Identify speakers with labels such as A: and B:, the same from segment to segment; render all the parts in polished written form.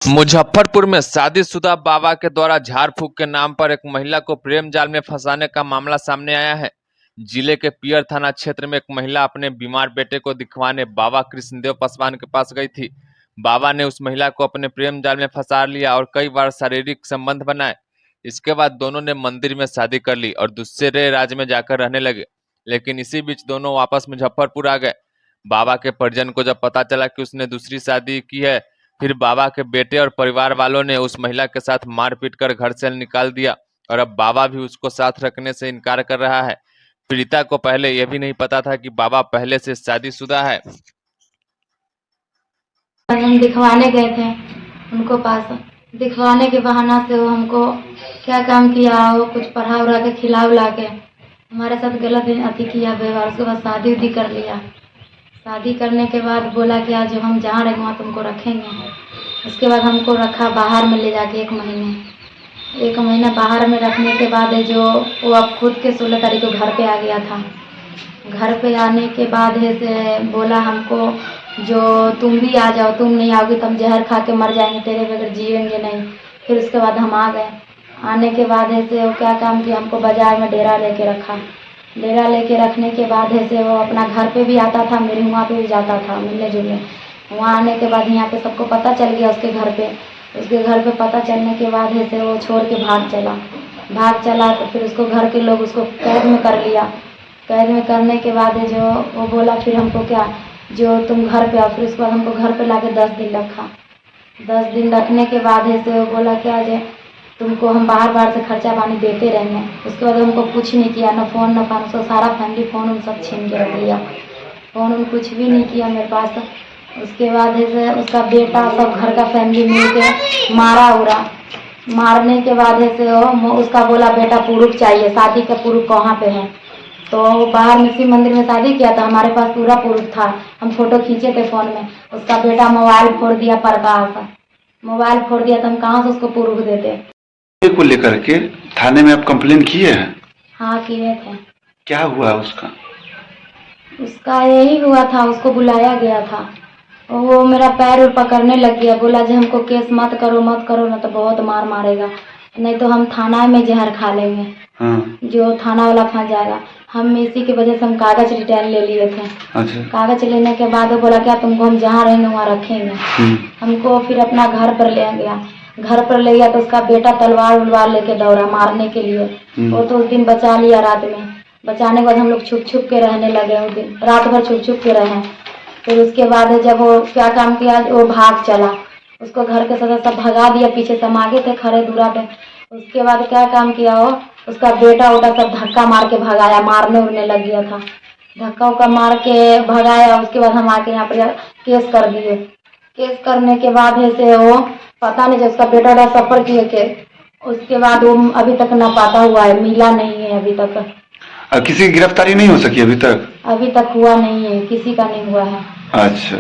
A: मुजफ्फरपुर में शादीशुदा बाबा के द्वारा झाड़ फूंक के नाम पर एक महिला को प्रेम जाल में फंसाने का मामला सामने आया है। जिले के पियर थाना क्षेत्र में एक महिला अपने बीमार बेटे को दिखवाने बाबा कृष्णदेव पासवान के पास गई थी। बाबा ने उस महिला को अपने प्रेम जाल में फंसा लिया और कई बार शारीरिक संबंध बनाए। इसके बाद दोनों ने मंदिर में शादी कर ली और दूसरे राज्य में जाकर रहने लगे। लेकिन इसी बीच दोनों वापस मुजफ्फरपुर आ गए। बाबा के परिजन को जब पता चला कि उसने दूसरी शादी की है, फिर बाबा के बेटे और परिवार वालों ने उस महिला के साथ मारपीट कर घर से निकाल दिया और अब बाबा भी उसको साथ रखने से इनकार कर रहा है। पीड़िता को पहले यह भी नहीं पता था कि बाबा पहले से शादीशुदा है।
B: हम दिखवाने गए थे उनको पास, दिखवाने के बहाना से वो हमको क्या काम किया, वो कुछ पढ़ा उड़ा के खिला उला के हमारे साथ गलत अति किया व्यवहार। उसके बाद शादी उदी कर लिया। शादी करने के बाद बोला कि आज हम जहाँ रहेंगे वहाँ तुमको रखेंगे। उसके बाद हमको रखा बाहर में ले जाके एक महीना बाहर में रखने के बाद है जो वो अब खुद के 16 तारीख को घर पे आ गया था। घर पे आने के बाद है से बोला हमको जो तुम भी आ जाओ, तुम नहीं आओगी तो हम जहर खा के मर जाएंगे, तेरे बगैर जिएंगे नहीं। फिर उसके बाद हम आ गए। आने के बाद है से वो क्या काम किया, हमको बाजार में डेरा लेके रखा। डेरा लेके रखने के बाद है से वो अपना घर पे भी आता था, मेरे वहाँ पे भी जाता था मिलने जुलने। वहाँ आने के बाद यहाँ पे सबको पता चल गया उसके घर पे पता चलने के बाद है से वो छोड़ के भाग चला। तो फिर उसको घर के लोग उसको कैद में कर लिया। कैद में करने के बाद है जो वो बोला फिर हमको क्या जो तुम घर पे आओ। फिर उसके बाद हमको घर पे लाके 10 दिन रखा। 10 दिन रखने के बाद है से वो बोला क्या जे तुमको हम बाहर से खर्चा पानी देते रहेंगे। उसके बाद हमको कुछ नहीं किया, न फ़ोन न फान, उसका सारा फैमिली फ़ोन उन सब छीन के रख लिया। फ़ोन उन कुछ भी नहीं किया मेरे पास। उसके बाद है उसका बेटा सब घर का फैमिली मिल के मारने के बाद है से वो उसका बोला बेटा पुरुष चाहिए, शादी का पुरुष कहाँ पे है। तो वो बाहर में शिव मंदिर में शादी किया था, हमारे पास पूरा पुरुष था, हम फोटो खींचे थे फ़ोन में। उसका बेटा मोबाइल फोड़ दिया, मोबाइल फोड़ दिया तो हम कहाँ से उसको पुरुष देते।
C: को लेकर के थाने में आप कंप्लेन किए हैं?
B: हाँ किए थे।
C: क्या हुआ उसका?
B: उसका यही हुआ था, उसको बुलाया गया था, वो मेरा पैर पकड़ने लग गया। बोला जी हमको केस मत करो ना तो बहुत मार मारेगा, नहीं तो हम थाना में जहर खा लेंगे।
C: हाँ।
B: जो थाना वाला फंस जाएगा। हम इसी की वजह से हम कागज रिटर्न ले लिए थे।
C: अच्छा।
B: कागज लेने के बाद वो बोला क्या तुमको हम जहाँ रहेंगे वहाँ रखेंगे। हमको फिर अपना घर पर ले गया तो उसका बेटा तलवार लेके दौड़ा मारने के लिए। वो तो उस दिन बचा लिया रात में। बचाने के बाद हम लोग छुप के रहने लगे। उस दिन रात भर छुप के रहे। फिर उसके बाद जब वो क्या काम किया, वो भाग चला। उसको घर के सदस्य सब भगा दिया, पीछे से हम आगे थे खड़े दूरा पे। उसके बाद क्या काम किया, वो उसका बेटा उटा सब धक्का मार के भगाया, मारने उड़ने लग गया था। धक्का उक्का मार के भगाया। उसके बाद हम आके यहाँ पर केस कर दिए। केस करने के बाद है से वो पता नहीं, जब उसका बेटा उटा सफर किए के उसके बाद वो अभी तक ना पाता हुआ है, मिला नहीं है अभी तक।
C: किसी की गिरफ्तारी नहीं हो सकी अभी तक?
B: अभी तक हुआ नहीं है, किसी का नहीं हुआ है।
C: अच्छा।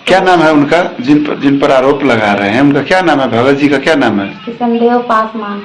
C: क्या नाम है उनका जिन पर आरोप लगा रहे हैं? उनका क्या नाम है? भगत जी का क्या नाम है?
B: कृष्णदेव पासवान।